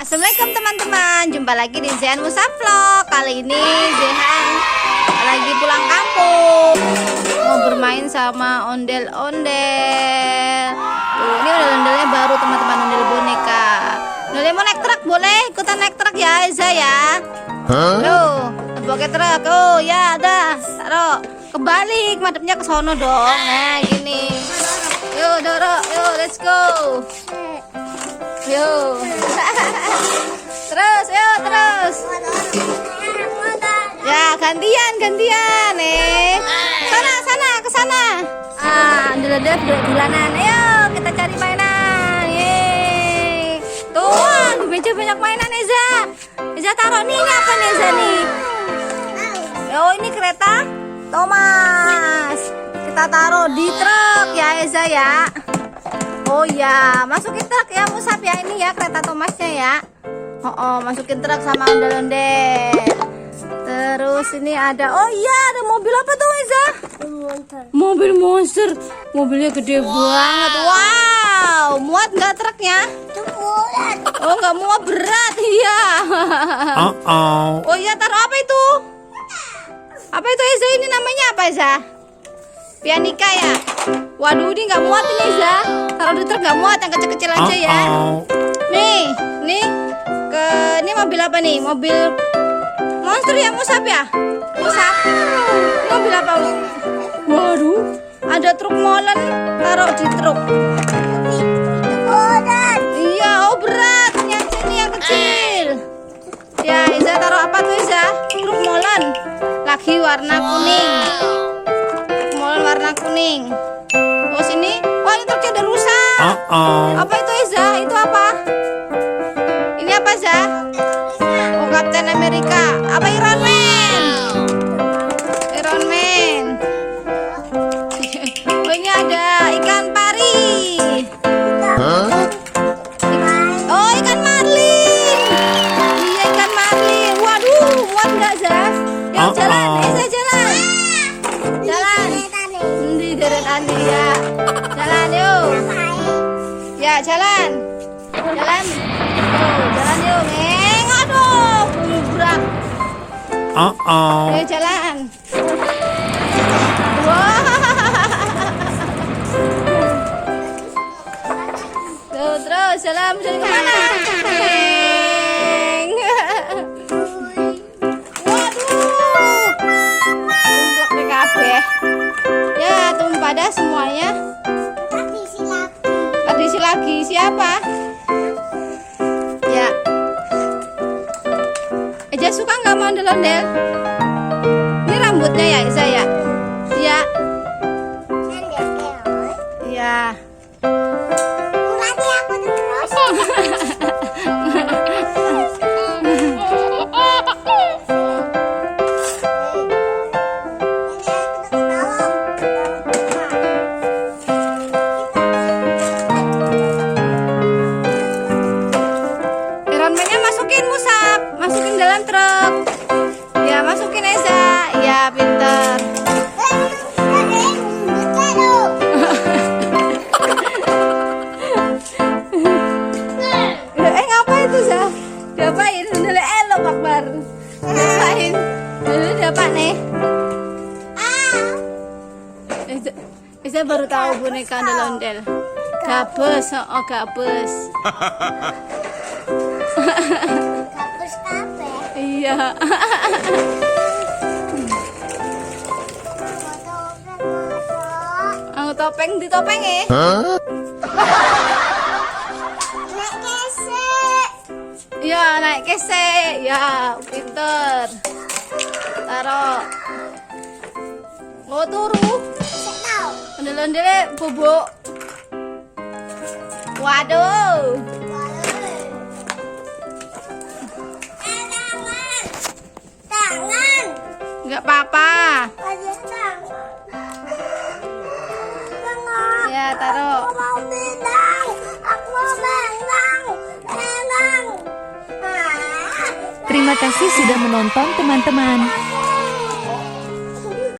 Assalamualaikum teman-teman, jumpa lagi di Zehan Musa Vlog. Kali ini Zehan lagi pulang kampung, mau bermain sama ondel-ondel. Tuh, ini ondel-ondelnya baru teman-teman, ondel boneka. Ondel mau naik truk, boleh ikutan naik truk ya Eza ya. Loh, pakai truk. Oh ya, dah taruh. Kebalik, madepnya ke sono dong. Nah gini. Yuk dorong, yuk let's go. Yuk. Terus, yuk terus. Ya gantian nih. Sana ke sana. Ondel-ondel dulanan. Ayo kita cari mainan. Yeay. Tuh, di meja banyak mainan Eza. Eza taruh nih, ini apa nih Eza nih? Oh ini kereta Thomas. Kita taruh di truk ya Eza ya. Oh ya, masukin truk ya Musab ya, ini ya kereta Thomasnya ya. Masukin truk sama ondel-ondel. Terus ini ada, oh iya ada mobil apa tuh Eza? Mobil monster. Mobilnya gede banget. Wow, muat nggak truknya? Oh nggak muat, berat iya. Oh iya, taruh apa itu? Apa itu Eza, ini namanya apa Eza? Pianika ya? Waduh, ini nggak muat ini Eza. Taruh di truk nggak muat, yang kecil-kecil aja ya. Nih ini mobil apa nih? Mobil monster ya Musab ya? Musab. Ini mobil apa? Waduh, ada truk molen, taruh di truk. Iya, oh berat. Ini yang kecil. Ya, Eza taruh apa tuh Eza? Truk molen. Lagi warna kuning. Molen warna kuning. Oh sini. Wah ini truknya udah rusak. Apa itu Eza? Itu apa? Ini apa Eza? Oh Captain America. Apa Iron Man? Iron Man. Oh ini ada ikan pari. Oh ikan marlin. Iya ikan marlin. Waduh, muat nggak Eza? Yuk jalan, Eza jalan. Jalan. Di deret Andi ya. Jalan yuk. Ya jalan. Jalan. Jalan yuk. Aduh, berat. Ayo jalan. Wah. Tuh, terus jalan kemana? Ya, tumpah dah semuanya. Tradisi lagi siapa? Ya. Eja suka nggak mau ondel-ondel? Ini rambutnya ya Eza ya? Iya. Iya. Masukin dalam truk. Ya, masukin Eza. Ya, pinter. Ngapain tuh, Za? Diapain? Udah elok Akbar. Ngapain? Udah diapa nih? Eza baru tahu boneka ondel-ondel. Gabus, gabus. Iya. Ang topeng di topeng eh. Naik kesek. Iya naik kesek. Ya pinter. Taruh. Oh turu. Ondel-ondelnya bubuk. Waduh. Enggak apa-apa. Ya, taruh. Aku mau bidang. Aku mau bengang. Terima kasih sudah menonton teman-teman.